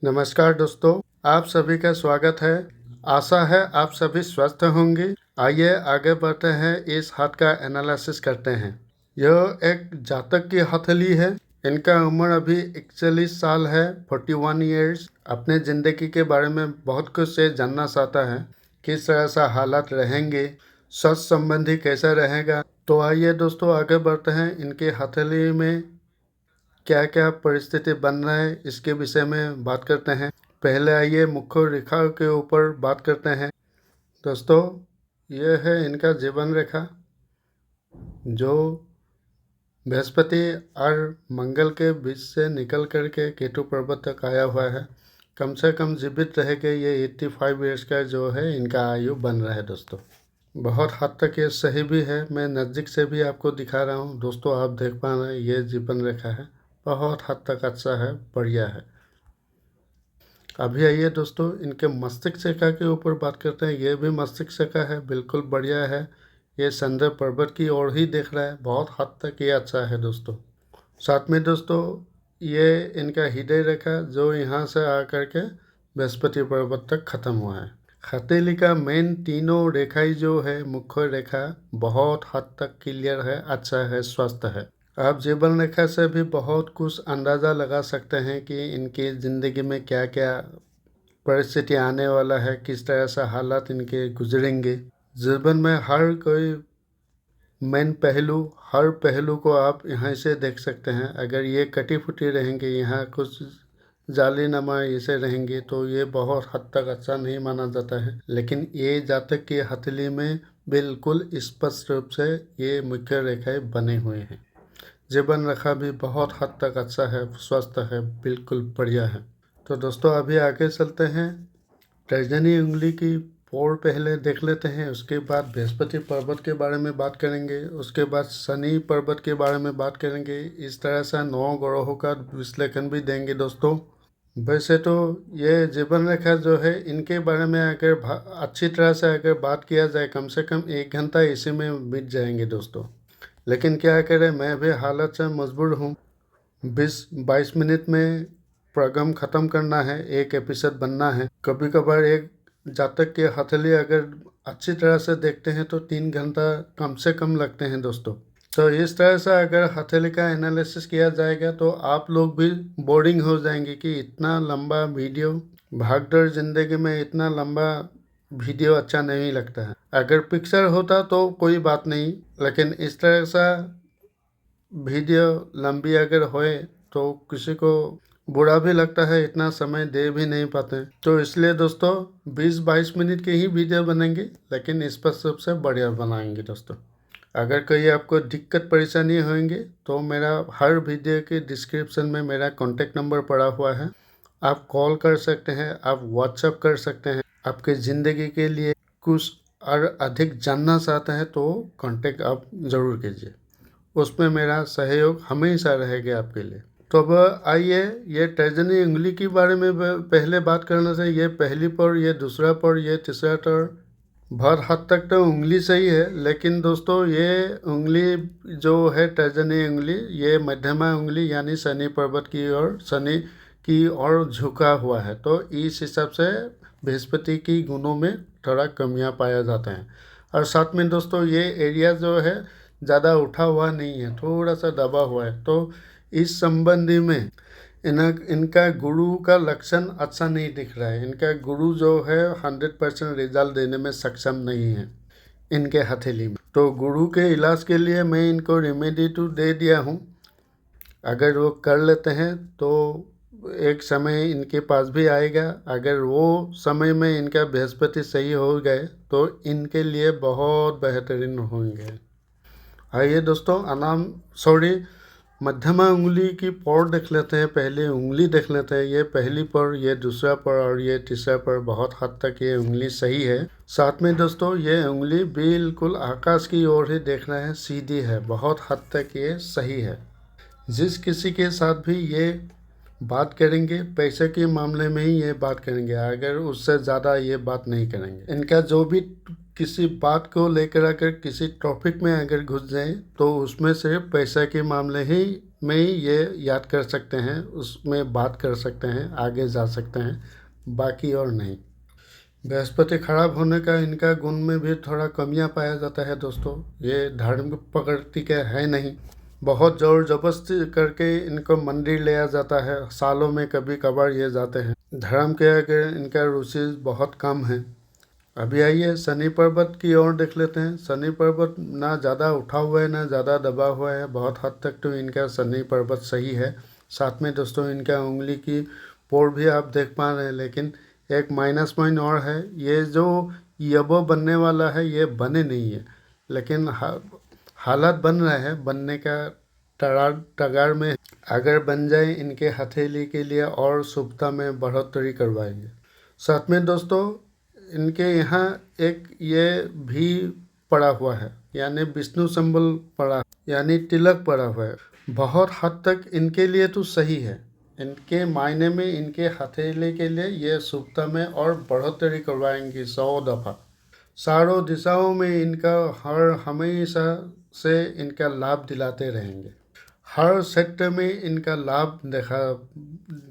नमस्कार दोस्तों, आप सभी का स्वागत है। आशा है आप सभी स्वस्थ होंगे। आइए आगे बढ़ते हैं, इस हाथ का एनालिसिस करते हैं। यह एक जातक की हथेली है। इनका उम्र अभी 41 साल है, 41 ईयर्स। अपने ज़िंदगी के बारे में बहुत कुछ से जानना चाहता है, किस तरह से हालात रहेंगे, स्वास्थ्य संबंधी कैसा रहेगा। तो आइए दोस्तों आगे बढ़ते हैं। इनके हथेली में क्या क्या परिस्थिति बन रहा है इसके विषय में बात करते हैं। पहले आइए मुख्य रेखा के ऊपर बात करते हैं। दोस्तों, यह है इनका जीवन रेखा, जो बृहस्पति और मंगल के बीच से निकल करके केतु पर्वत तक आया हुआ है। कम से कम जीवित रहेंगे ये 85 ईयर्स का जो है इनका आयु बन रहा है। दोस्तों, बहुत हद तक ये सही भी है। मैं नज़दीक से भी आपको दिखा रहा हूँ। दोस्तों, आप देख पा रहे हैं, ये जीवन रेखा है। बहुत हद तक अच्छा है, बढ़िया है। अभी आइए दोस्तों इनके मस्तिष्क रेखा के ऊपर बात करते हैं। ये भी मस्तिष्क रेखा है, बिल्कुल बढ़िया है। ये संजय पर्वत की ओर ही देख रहा है। बहुत हद तक ये अच्छा है दोस्तों। साथ में दोस्तों, ये इनका हृदय रेखा जो यहाँ से आकर के बृहस्पति पर्वत तक ख़त्म हुआ है। हथेली का मेन तीनों रेखाएं जो है, मुख्य रेखा, बहुत हद तक क्लियर है, अच्छा है, स्वस्थ है। आप जीवन रेखा से भी बहुत कुछ अंदाज़ा लगा सकते हैं कि इनकी ज़िंदगी में क्या क्या परिस्थिति आने वाला है, किस तरह से हालात इनके गुजरेंगे। जीवन में हर कोई मेन पहलू, हर पहलू को आप यहाँ से देख सकते हैं। अगर ये कटी फूटी रहेंगे, यहाँ कुछ जालीनुमा ऐसे रहेंगे, तो ये बहुत हद तक अच्छा नहीं माना जाता है। लेकिन ये जातक की हथेली में बिल्कुल स्पष्ट रूप से ये मुख्य रेखाएं बने हुए हैं। जीवन रेखा भी बहुत हद तक अच्छा है, स्वस्थ है, बिल्कुल बढ़िया है। तो दोस्तों, अभी आगे चलते हैं। तर्जनी उंगली की पोर पहले देख लेते हैं, उसके बाद बृहस्पति पर्वत के बारे में बात करेंगे, उसके बाद शनि पर्वत के बारे में बात करेंगे। इस तरह से 9 ग्रहों का विश्लेषण भी देंगे दोस्तों। वैसे तो ये जीवन रेखा जो है, इनके बारे में अगर अच्छी तरह से अगर बात किया जाए, कम से कम 1 घंटा इसी में बीत जाएंगे दोस्तों। लेकिन क्या करें, मैं भी हालत से मजबूर हूँ। 20-22 मिनट में प्रोग्राम ख़त्म करना है, एक एपिसोड बनना है। कभी कभार एक जातक के हथेली अगर अच्छी तरह से देखते हैं तो 3 घंटा कम से कम लगते हैं दोस्तों। तो इस तरह से अगर हथेली का एनालिसिस किया जाएगा तो आप लोग भी बोरिंग हो जाएंगे कि इतना लंबा वीडियो, भागदौड़ ज़िंदगी में इतना लंबा वीडियो अच्छा नहीं लगता है। अगर पिक्चर होता तो कोई बात नहीं, लेकिन इस तरह से वीडियो लंबी अगर होए तो किसी को बुरा भी लगता है, इतना समय दे भी नहीं पाते। तो इसलिए दोस्तों 20-22 मिनट के ही वीडियो बनेंगे, लेकिन स्पष्ट रूप से बढ़िया बनाएंगे दोस्तों। अगर कोई आपको दिक्कत परेशानी होंगे तो मेरा हर वीडियो के डिस्क्रिप्शन में मेरा कॉन्टेक्ट नंबर पड़ा हुआ है। आप कॉल कर सकते हैं, आप व्हाट्सएप कर सकते हैं। आपके ज़िंदगी के लिए कुछ और अधिक जानना चाहते हैं तो कांटेक्ट आप ज़रूर कीजिए, उसमें मेरा सहयोग हमेशा रहेगा आपके लिए। तो अब आइए ये तर्जनी उंगली के बारे में पहले बात करना चाहिए। ये पहली पर, ये दूसरा पर, ये तीसरा पर। बहुत हद तक तो उंगली सही है, लेकिन दोस्तों ये उंगली जो है तर्जनी उंगली, ये मध्यमा उंगली यानी शनि पर्वत की ओर, शनि की ओर झुका हुआ है। तो इस हिसाब से बृहस्पति की गुणों में थोड़ा कमियां पाया जाता है। और साथ में दोस्तों ये एरिया जो है ज़्यादा उठा हुआ नहीं है, थोड़ा सा दबा हुआ है। तो इस संबंधी में इनका गुरु का लक्षण अच्छा नहीं दिख रहा है। इनका गुरु जो है 100% रिजल्ट देने में सक्षम नहीं है इनके हथेली में। तो गुरु के इलाज के लिए मैं इनको रेमेडी तो दे दिया हूँ। अगर वो कर लेते हैं तो एक समय इनके पास भी आएगा। अगर वो समय में इनका बृहस्पति सही हो गए तो इनके लिए बहुत बेहतरीन होंगे। आइए दोस्तों, मध्यमा उंगली की पौर देख लेते हैं। पहले उंगली देख लेते हैं। ये पहली पर, ये दूसरा पर और ये तीसरा पर। बहुत हद तक ये उंगली सही है। साथ में दोस्तों ये उंगली बिल्कुल आकाश की ओर ही देख रहे हैं, सीधी है। बहुत हद तक ये सही है। जिस किसी के साथ भी ये बात करेंगे पैसे के मामले में ही ये बात करेंगे, अगर उससे ज़्यादा ये बात नहीं करेंगे। इनका जो भी किसी बात को लेकर अगर किसी टॉपिक में अगर घुस जाए तो उसमें सिर्फ पैसे के मामले ही में ही ये याद कर सकते हैं, उसमें बात कर सकते हैं, आगे जा सकते हैं, बाकी और नहीं। बृहस्पति खराब होने का इनका गुण में भी थोड़ा कमियां पाया जाता है दोस्तों। ये धार्मिक प्रकृति के है नहीं, बहुत ज़ोर जबरदस्ती करके इनको मंदिर ले जाता है, सालों में कभी कभार ये जाते हैं। धर्म के अगर इनका रुचि बहुत कम है। अभी आइए शनि पर्वत की ओर देख लेते हैं। शनि पर्वत ना ज़्यादा उठा हुआ है ना ज़्यादा दबा हुआ है, बहुत हद तक तो इनका शनि पर्वत सही है। साथ में दोस्तों इनका उंगली की पोर भी आप देख पा रहे हैं, लेकिन एक माइनस पॉइंट और है, ये जो यबो बनने वाला है ये बने नहीं है, लेकिन हालात बन रहे हैं बनने का तगार में। अगर बन जाए इनके हथेली के लिए और शुभता में बढ़ोतरी करवाएंगे। साथ में दोस्तों इनके यहाँ एक ये भी पड़ा हुआ है, यानी विष्णु संबल पड़ा, यानी तिलक पड़ा हुआ है। बहुत हद तक इनके लिए तो सही है, इनके मायने में इनके हथेली के लिए ये शुभता में और बढ़ोतरी करवाएंगी 100 दफ़ा। चारों दिशाओं में इनका हमेशा से इनका लाभ दिलाते रहेंगे। हर सेक्टर में इनका लाभ देखा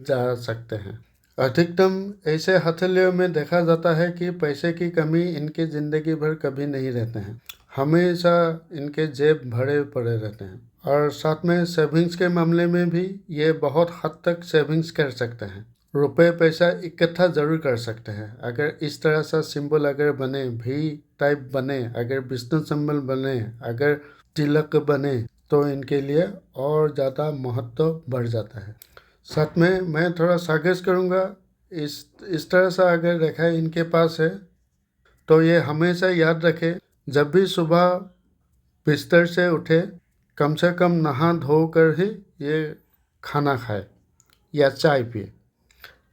जा सकते हैं। अधिकतम ऐसे हथेलियों में देखा जाता है कि पैसे की कमी इनकी ज़िंदगी भर कभी नहीं रहते हैं, हमेशा इनके जेब भरे पड़े रहते हैं। और साथ में सेविंग्स के मामले में भी ये बहुत हद तक सेविंग्स कर सकते हैं, रुपए पैसा इकट्ठा ज़रूर कर सकते हैं। अगर इस तरह सा सिंबल अगर बने, भी टाइप बने, अगर विष्णु सिंबल बने, अगर तिलक बने तो इनके लिए और ज़्यादा महत्व बढ़ जाता है। साथ में मैं थोड़ा सजेस्ट करूँगा, इस तरह सा अगर रेखा इनके पास है तो ये हमेशा याद रखे, जब भी सुबह बिस्तर से उठे कम से कम नहा धो कर ही ये खाना खाए या चाय पिए,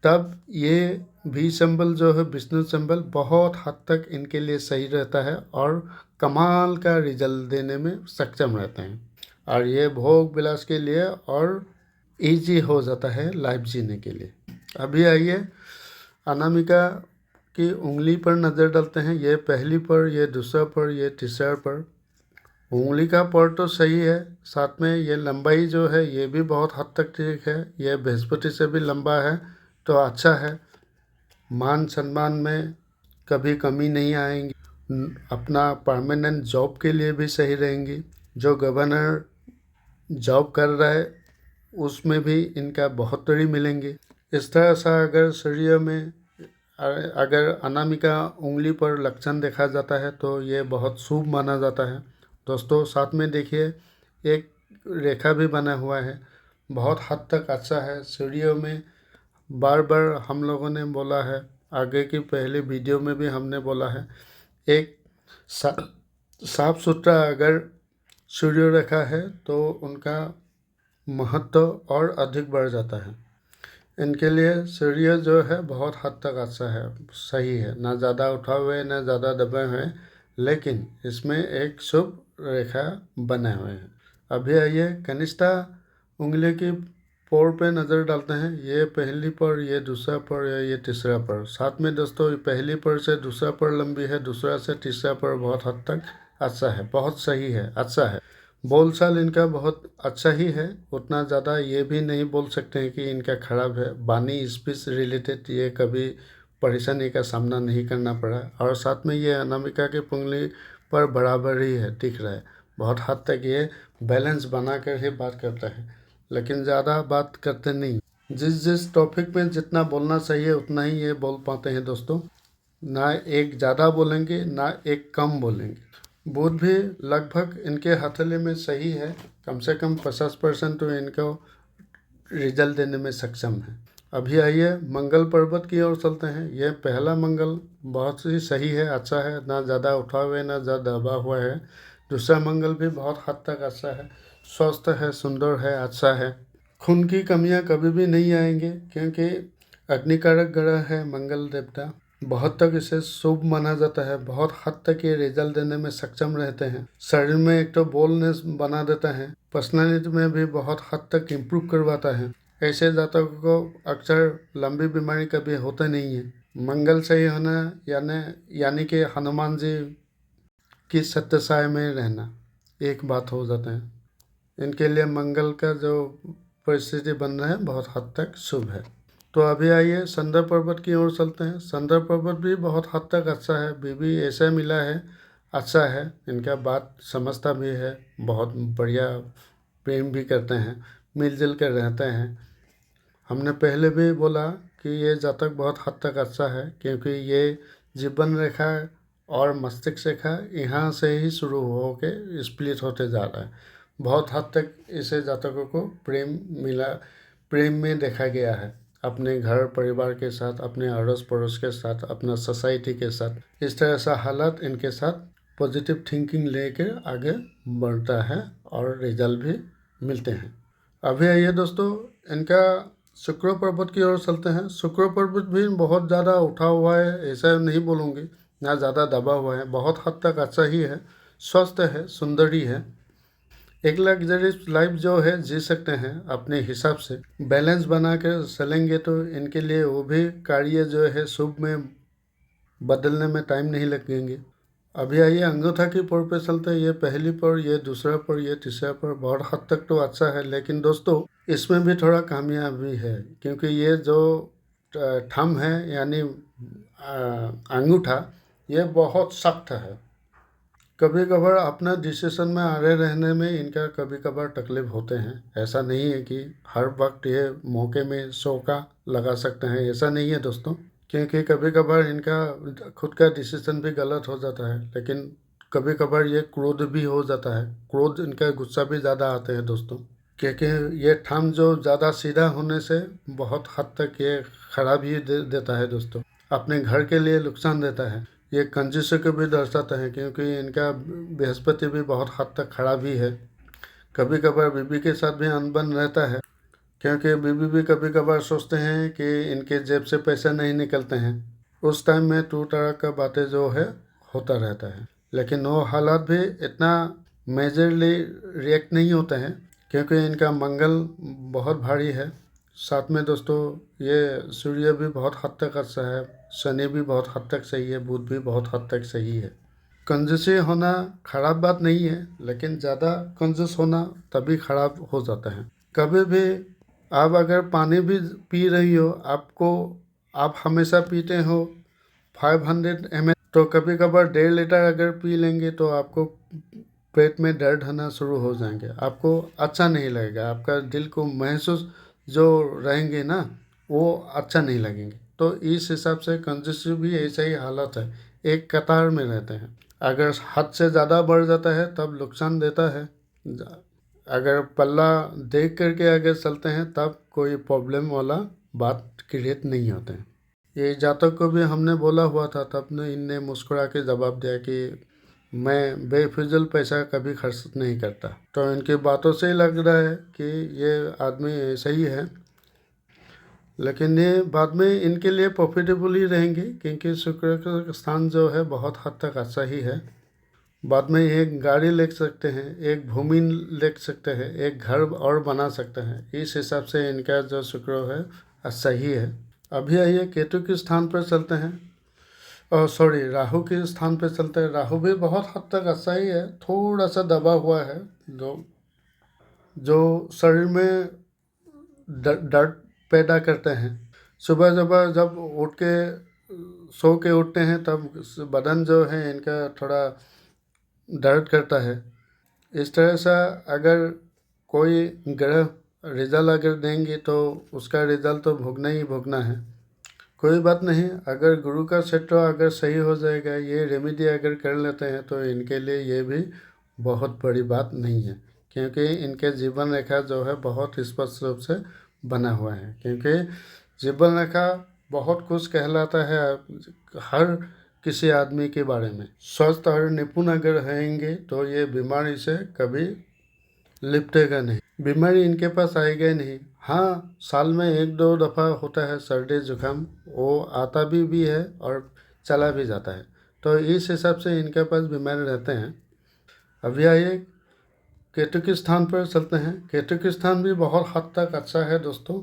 तब ये भी सिंबल जो है विष्णु सिंबल बहुत हद तक इनके लिए सही रहता है और कमाल का रिजल्ट देने में सक्षम रहते हैं। और ये भोग विलास के लिए और इजी हो जाता है लाइफ जीने के लिए। अभी आइए अनामिका की उंगली पर नज़र डालते हैं। ये पहली पर, ये दूसरा पर, ये तीसरा पर। उंगली का पर तो सही है, साथ में ये लंबाई जो है ये भी बहुत हद तक ठीक है, ये बृहस्पति से भी लंबा है तो अच्छा है। मान सम्मान में कभी कमी नहीं आएंगी, अपना परमानेंट जॉब के लिए भी सही रहेंगी। जो गवर्नर जॉब कर रहा है उसमें भी इनका बढ़ोतरी मिलेंगे। इस तरह से अगर शरीर में अगर अनामिका उंगली पर लक्षण देखा जाता है तो ये बहुत शुभ माना जाता है दोस्तों। साथ में देखिए एक रेखा भी बना हुआ है, बहुत हद तक अच्छा है। सीढ़ियों में बार बार हम लोगों ने बोला है, आगे की पहले वीडियो में भी हमने बोला है, एक साफ सुथरा अगर सूर्य रेखा है तो उनका महत्व और अधिक बढ़ जाता है। इनके लिए सूर्य जो है बहुत हद तक अच्छा है, सही है, ना ज़्यादा उठा हुए ना ज़्यादा दबे हुए, लेकिन इसमें एक शुभ रेखा बने हुए हैं। अभी आइए कनिष्ठा उंगली की पोर पे नज़र डालते हैं। ये पहली पर, ये दूसरा पर या ये तीसरा पर। साथ में दोस्तों पहली पर से दूसरा पर लंबी है, दूसरा से तीसरा पर बहुत हद तक अच्छा है, बहुत सही है, अच्छा है। बोलचाल इनका बहुत अच्छा ही है, उतना ज़्यादा ये भी नहीं बोल सकते हैं कि इनका खराब है। बानी स्पीच रिलेटेड ये कभी परेशानी का सामना नहीं करना पड़ा। और साथ में ये अनामिका की उंगली पर बराबर ही है, दिख रहा है। बहुत हद तक ये बैलेंस बना कर ही बात करता है, लेकिन ज़्यादा बात करते नहीं। जिस टॉपिक में जितना बोलना चाहिए उतना ही ये बोल पाते हैं दोस्तों, ना एक ज़्यादा बोलेंगे ना एक कम बोलेंगे। बुध भी लगभग इनके हथेली में सही है, कम से कम 50% तो इनको रिजल्ट देने में सक्षम है। अभी आइए मंगल पर्वत की ओर चलते हैं। यह पहला मंगल बहुत ही सही है, अच्छा है, ना ज़्यादा उठा हुआ है ना ज़्यादा दबा हुआ है। दूसरा मंगल भी बहुत हद तक अच्छा है, स्वस्थ है, सुंदर है, अच्छा है। खून की कमियां कभी भी नहीं आएंगे क्योंकि अग्निकारक ग्रह है मंगल देवता, बहुत तक इसे शुभ माना जाता है। बहुत हद तक ये रिजल्ट देने में सक्षम रहते हैं। शरीर में एक तो बोलनेस बना देता है, पर्सनालिटी में भी बहुत हद तक इम्प्रूव करवाता है। ऐसे जातकों को अक्सर लंबी बीमारी कभी होता नहीं है। मंगल सही होना यानी कि हनुमान जी की सत्य साय में रहना एक बात हो जाता है। इनके लिए मंगल का जो परिस्थिति बन रहा है बहुत हद तक शुभ है। तो अभी आइए संदर पर्वत की ओर चलते हैं। संदर पर्वत भी बहुत हद तक अच्छा है। बीबी ऐसा मिला है, अच्छा है, इनका बात समझता भी है, बहुत बढ़िया प्रेम भी करते हैं, मिलजुल कर रहते हैं। हमने पहले भी बोला कि ये जातक बहुत हद तक अच्छा है, क्योंकि ये जीवन रेखा और मस्तिष्क रेखा यहाँ से ही शुरू हो के स्प्लिट होते जा रहा है। बहुत हद तक इसे जातकों को प्रेम में देखा गया है, अपने घर परिवार के साथ, अपने अड़ोस पड़ोस के साथ, अपना सोसाइटी के साथ। इस तरह से हालात इनके साथ पॉजिटिव थिंकिंग लेकर आगे बढ़ता है और रिजल्ट भी मिलते हैं। अभी आइए दोस्तों इनका शुक्र पर्वत की ओर चलते हैं। शुक्र पर्वत भी बहुत ज़्यादा उठा हुआ है ऐसा नहीं बोलूँगी, ना ज़्यादा दबा हुआ है, बहुत हद तक अच्छा ही है, स्वस्थ है, सुंदर ही है। एक लग्जरियस लाइफ जो है जी सकते हैं अपने हिसाब से। बैलेंस बना कर चलेंगे तो इनके लिए वो भी कार्य जो है शुभ में बदलने में टाइम नहीं लगेंगे। अभी आइए अंगूठा की पोर पे चलते हैं। ये पहली पोर, ये दूसरा पोर, ये तीसरा पोर, बहुत हद तक तो अच्छा है, लेकिन दोस्तों इसमें भी थोड़ा कामयाबी है, क्योंकि ये जो थंब है यानी अंगूठा, ये बहुत सख्त है। कभी कभार अपना डिसीजन में आड़े रहने में इनका कभी कभार तकलीफ होते हैं। ऐसा नहीं है कि हर वक्त ये मौके में शौका लगा सकते हैं, ऐसा नहीं है दोस्तों, क्योंकि कभी कभार इनका खुद का डिसीजन भी गलत हो जाता है। लेकिन कभी कभार ये क्रोध भी हो जाता है, क्रोध इनका गुस्सा भी ज़्यादा आते हैं दोस्तों, क्योंकि ये थंब जो ज़्यादा सीधा होने से बहुत हद तक ये खराबी देता है दोस्तों, अपने घर के लिए नुकसान देता है। ये कंजूसी को भी दर्शाता है, क्योंकि इनका बृहस्पति भी बहुत हद तक खराब ही है। कभी कभार बीबी के साथ भी अनबन रहता है, क्योंकि बीबी भी कभी कभार सोचते हैं कि इनके जेब से पैसे नहीं निकलते हैं। उस टाइम में टू तरह का बातें जो है होता रहता है, लेकिन वो हालात भी इतना मेजरली रिएक्ट नहीं होते हैं, क्योंकि इनका मंगल बहुत भारी है। साथ में दोस्तों ये सूर्य भी बहुत हद तक अच्छा है, शनि भी बहुत हद तक सही है, बुध भी बहुत हद तक सही है। कंजूसी होना खराब बात नहीं है, लेकिन ज़्यादा कंजूस होना तभी खराब हो जाता है। कभी भी आप अगर पानी भी पी रही हो, आप हमेशा पीते हो 500 ml, तो कभी कभार 1.5 लीटर अगर पी लेंगे तो आपको पेट में दर्द होना शुरू हो जाएंगे, आपको अच्छा नहीं लगेगा, आपका दिल को महसूस जो रहेंगे ना वो अच्छा नहीं लगेंगे। तो इस हिसाब से कंजूसी भी ऐसा ही हालत है, एक कतार में रहते हैं। अगर हद से ज़्यादा बढ़ जाता है तब नुकसान देता है, अगर पल्ला देख करके अगर चलते हैं तब कोई प्रॉब्लम वाला बात क्रिएट नहीं होते हैं। ये जातक को भी हमने बोला हुआ था, तब ने इनने मुस्कुरा के जवाब दिया कि मैं बेफिजूल पैसा कभी खर्च नहीं करता। तो इनकी बातों से ही लग रहा है कि ये आदमी सही है, लेकिन ये बाद में इनके लिए प्रॉफिटेबल ही रहेंगे, क्योंकि शुक्र का स्थान जो है बहुत हद तक अच्छा ही है। बाद में एक गाड़ी ले सकते हैं, एक भूमि ले सकते हैं, एक घर और बना सकते हैं। इस हिसाब से इनका जो शुक्र है अच्छा ही है। अभी आइए केतु के स्थान पर चलते हैं, और सॉरी राहु के स्थान पर चलते हैं। राहु भी बहुत हद तक अच्छा ही है, थोड़ा सा दबा हुआ है, जो शरीर में दर्द पैदा करते हैं। सुबह सुबह जब उठ के सो के उठते हैं तब बदन जो है इनका थोड़ा दर्द करता है। इस तरह से अगर कोई ग्रह रिजल्ट अगर देंगे तो उसका रिजल्ट तो भोगना ही भोगना है। कोई बात नहीं, अगर गुरु का क्षेत्र अगर सही हो जाएगा, ये रेमेडी अगर कर लेते हैं तो इनके लिए ये भी बहुत बड़ी बात नहीं है, क्योंकि इनके जीवन रेखा जो है बहुत स्पष्ट रूप से बना हुआ है। क्योंकि जीवन रेखा बहुत कुछ कहलाता है हर किसी आदमी के बारे में। स्वस्थ और निपुण अगर रहेंगे तो ये बीमारी से कभी लिपटेगा नहीं, बीमारी इनके पास आएगा ही नहीं। हाँ, साल में 1-2 दफ़ा होता है सर्दी जुकाम, वो आता भी है और चला भी जाता है, तो इस हिसाब से इनके पास बीमारी रहते हैं। अभी आइए केतु के स्थान पर चलते हैं। केतु के स्थान भी बहुत हद तक अच्छा है दोस्तों।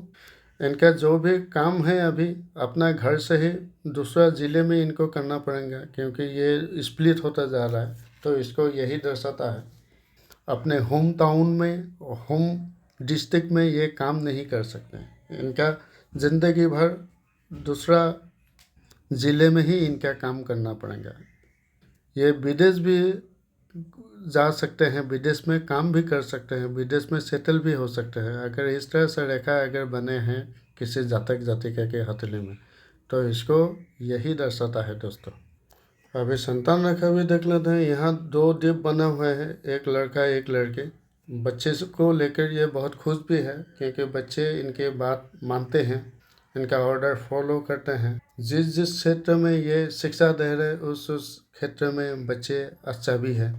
इनका जो भी काम है अभी अपना घर से ही दूसरा ज़िले में इनको करना पड़ेगा, क्योंकि ये स्प्लिट होता जा रहा है, तो इसको यही दर्शाता है। अपने होम टाउन में, होम डिस्ट्रिक्ट में ये काम नहीं कर सकते हैं। इनका ज़िंदगी भर दूसरा ज़िले में ही इनका काम करना पड़ेगा। ये विदेश भी जा सकते हैं, विदेश में काम भी कर सकते हैं, विदेश में सेटल भी हो सकते हैं, अगर इस तरह से रेखा अगर बने हैं किसी जातक जातिका के हथेली में, तो इसको यही दर्शाता है दोस्तों। अभी संतान रेखा भी देख लेते हैं। यहाँ 2 द्वीप बना हुआ है, एक लड़का एक लड़के। बच्चे को लेकर ये बहुत खुश भी है, क्योंकि बच्चे इनके बात मानते हैं, इनका ऑर्डर फॉलो करते हैं। जिस जिस क्षेत्र में ये शिक्षा दे रहे उस क्षेत्र में बच्चे अच्छा भी है।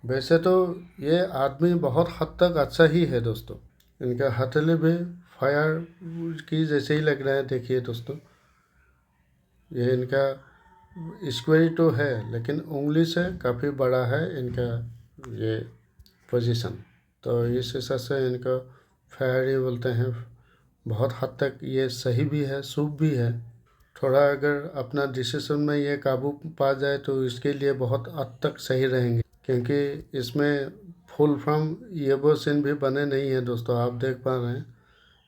वैसे तो ये आदमी बहुत हद तक अच्छा ही है दोस्तों। इनका हथेली भी फायर की जैसे ही लग रहा है। देखिए दोस्तों, ये इनका स्क्वायर तो है, लेकिन उंगली से काफ़ी बड़ा है इनका ये पोजीशन, तो इस हिसाब से इनको फायर ही बोलते हैं। बहुत हद तक ये सही भी है, शुभ भी है। थोड़ा अगर अपना डिसीजन में ये काबू पा जाए तो इसके लिए बहुत हद तक सही रहेंगे, क्योंकि इसमें फुल फॉर्म येबो सीन भी बने नहीं है दोस्तों, आप देख पा रहे हैं।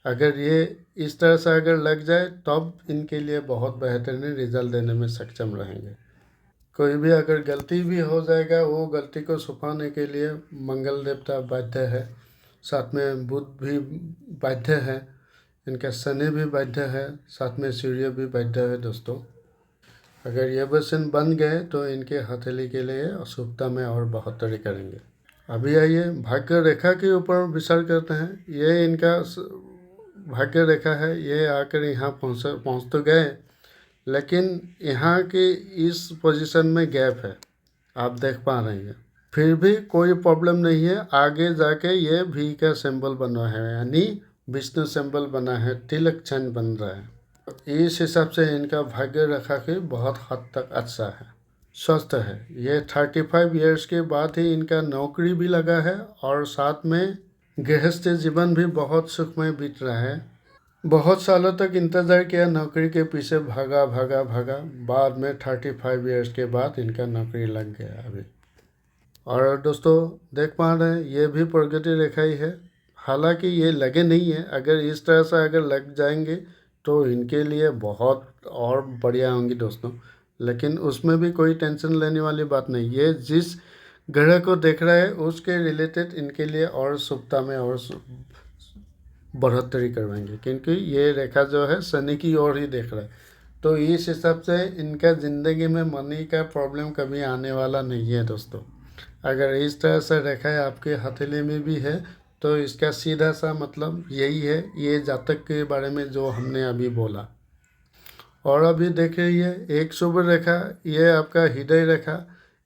अगर ये इस तरह से अगर लग जाए तब इनके लिए बहुत बेहतरीन रिजल्ट देने में सक्षम रहेंगे। कोई भी अगर गलती भी हो जाएगा, वो गलती को छुपाने के लिए मंगल देवता बाध्य है, साथ में बुध भी बाध्य है, इनका शनि भी बाध्य है, साथ में सूर्य भी बाध्य है दोस्तों। अगर ये वचन बन गए तो इनके हथेली के लिए अशुभता में और बढ़ोतरी करेंगे। अभी आइए भाग्य रेखा के ऊपर विचार करते हैं। ये इनका भाग्य रेखा है, ये आकर यहाँ पहुँच तो गए, लेकिन यहाँ की इस पोजीशन में गैप है, आप देख पा रहे हैं। फिर भी कोई प्रॉब्लम नहीं है, आगे जाके ये भी का सिंबल बना है, यानी विष्णु सिंबल बना है, तिलक चिन्ह बन रहा है। इस हिसाब से इनका भाग्य रेखा के बहुत हद तक अच्छा है, स्वस्थ है। ये 35 इयर्स के बाद ही इनका नौकरी भी लगा है, और साथ में गृहस्थ जीवन भी बहुत सुखमय बीत रहा है। बहुत सालों तक इंतज़ार किया, नौकरी के पीछे भागा भागा भागा, बाद में 35 इयर्स के बाद इनका नौकरी लग गया अभी। और दोस्तों देख पा रहे हैं, ये भी प्रगति रेखा ही है। हालांकि ये लगे नहीं है, अगर इस तरह से अगर लग जाएंगे तो इनके लिए बहुत और बढ़िया होंगी दोस्तों। लेकिन उसमें भी कोई टेंशन लेने वाली बात नहीं, ये जिस ग्रह को देख रहा है उसके रिलेटेड इनके लिए और शुभता में और बढ़ोतरी करवाएंगे, क्योंकि ये रेखा जो है शनि की ओर ही देख रहा है। तो इस हिसाब से इनका ज़िंदगी में मनी का प्रॉब्लम कभी आने वाला नहीं है दोस्तों। अगर इस तरह से रेखा आपके हथेली में भी है तो इसका सीधा सा मतलब यही है, ये जातक के बारे में जो हमने अभी बोला। और अभी देख रहिए एक शुभ रेखा, ये आपका हृदय रेखा,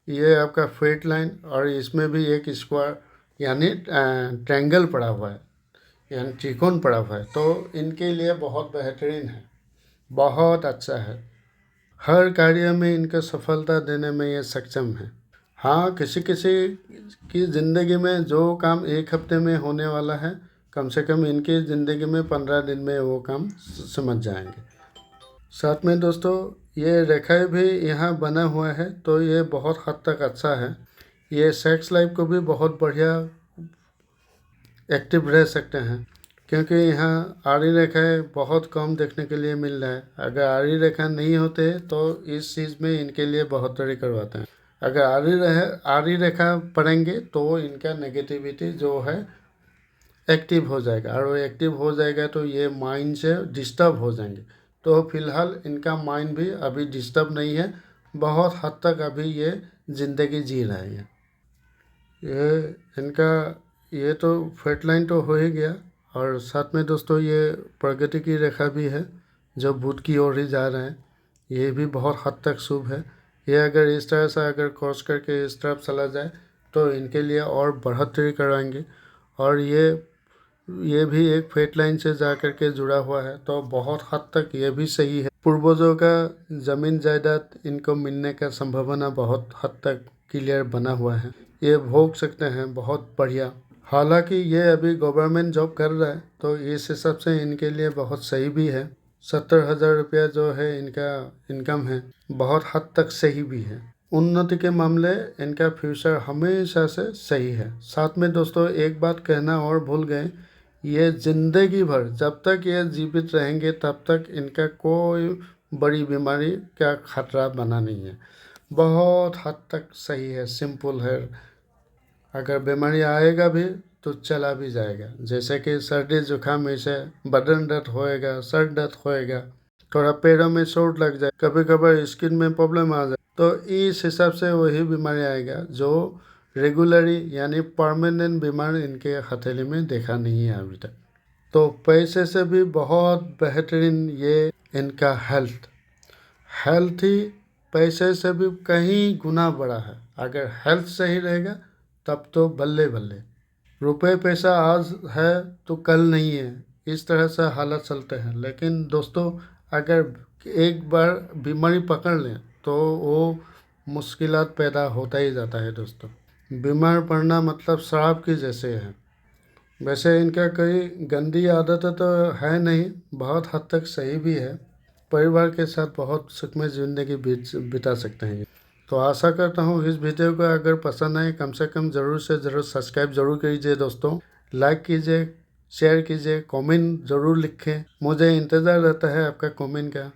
ये आपका फेट लाइन, और इसमें भी एक स्क्वायर यानी ट्रायंगल पड़ा हुआ है, यानी त्रिकोण पड़ा हुआ है। तो इनके लिए बहुत बेहतरीन है, बहुत अच्छा है। हर कार्य में इनको सफलता देने में ये सक्षम है। हाँ, किसी किसी की ज़िंदगी में जो काम एक हफ्ते में होने वाला है, कम से कम इनकी ज़िंदगी में 15 दिन में वो काम समझ जाएंगे। साथ में दोस्तों ये रेखाएं भी यहाँ बना हुआ है, तो ये बहुत हद तक अच्छा है। ये सेक्स लाइफ को भी बहुत बढ़िया एक्टिव रह सकते हैं, क्योंकि यहाँ आड़ी रेखाएँ बहुत कम देखने के लिए मिल रहा है। अगर आड़ी रेखा नहीं होते तो इस चीज़ में इनके लिए बढ़ोतरी करवाते हैं। अगर आड़ी रेखा पड़ेंगे तो इनका नेगेटिविटी जो है एक्टिव हो जाएगा, और वो एक्टिव हो जाएगा तो ये माइंड से डिस्टर्ब हो जाएंगे। तो फिलहाल इनका माइंड भी अभी डिस्टर्ब नहीं है, बहुत हद तक अभी ये ज़िंदगी जी रहे हैं। ये इनका ये तो फेट लाइन तो हो ही गया, और साथ में दोस्तों ये प्रगति की रेखा भी है जो बुध की ओर ही जा रहे हैं। ये भी बहुत हद तक शुभ है। ये अगर इस तरह से अगर क्रॉस करके इस तरफ चला जाए तो इनके लिए और बढ़ोतरी कराएंगे। और ये भी एक फेट लाइन से जा कर के जुड़ा हुआ है, तो बहुत हद तक ये भी सही है। पूर्वजों का ज़मीन जायदाद इनको मिलने का संभावना बहुत हद तक क्लियर बना हुआ है, ये भोग सकते हैं, बहुत बढ़िया। हालांकि ये अभी गवर्नमेंट जॉब कर रहा है, तो इस हिसाब से इनके लिए बहुत सही भी है। 70,000 रुपया जो है इनका इनकम है, बहुत हद तक सही भी है। उन्नति के मामले इनका फ्यूचर हमेशा से सही है। साथ में दोस्तों एक बात कहना और भूल गए, ये ज़िंदगी भर जब तक ये जीवित रहेंगे तब तक इनका कोई बड़ी बीमारी का खतरा बना नहीं है। बहुत हद तक सही है, सिंपल है। अगर बीमारी आएगा भी तो चला भी जाएगा। जैसे कि सर्दी जुकाम ऐसे बदन दर्द होएगा, सर दर्द होएगा, थोड़ा पैरों में चोट लग जाए, कभी कभार स्किन में प्रॉब्लम आ जाए, तो इस हिसाब से वही बीमारी आएगा जो रेगुलरली यानी परमानेंट बीमार इनके हथेली में देखा नहीं है अभी तक। तो पैसे से भी बहुत बेहतरीन ये इनका हेल्थ ही पैसे से भी कहीं गुना बड़ा है। अगर हेल्थ सही रहेगा तब तो बल्ले बल्ले। रुपए पैसा आज है तो कल नहीं है, इस तरह से हालत चलते हैं। लेकिन दोस्तों अगर एक बार बीमारी पकड़ लें तो वो मुश्किलात पैदा होता ही जाता है दोस्तों। बीमार पड़ना मतलब शराब की जैसे है। वैसे इनका कोई गंदी आदत तो है नहीं, बहुत हद तक सही भी है। परिवार के साथ बहुत सुखमय ज़िंदगी बिता सकते हैं। तो आशा करता हूँ इस वीडियो को अगर पसंद आए कम से कम ज़रूर से ज़रूर सब्सक्राइब ज़रूर कीजिए दोस्तों, लाइक कीजिए, शेयर कीजिए, कमेंट ज़रूर लिखें। मुझे इंतज़ार रहता है आपका कमेंट का।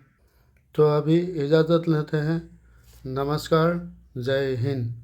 तो अभी इजाज़त लेते हैं। नमस्कार, जय हिंद।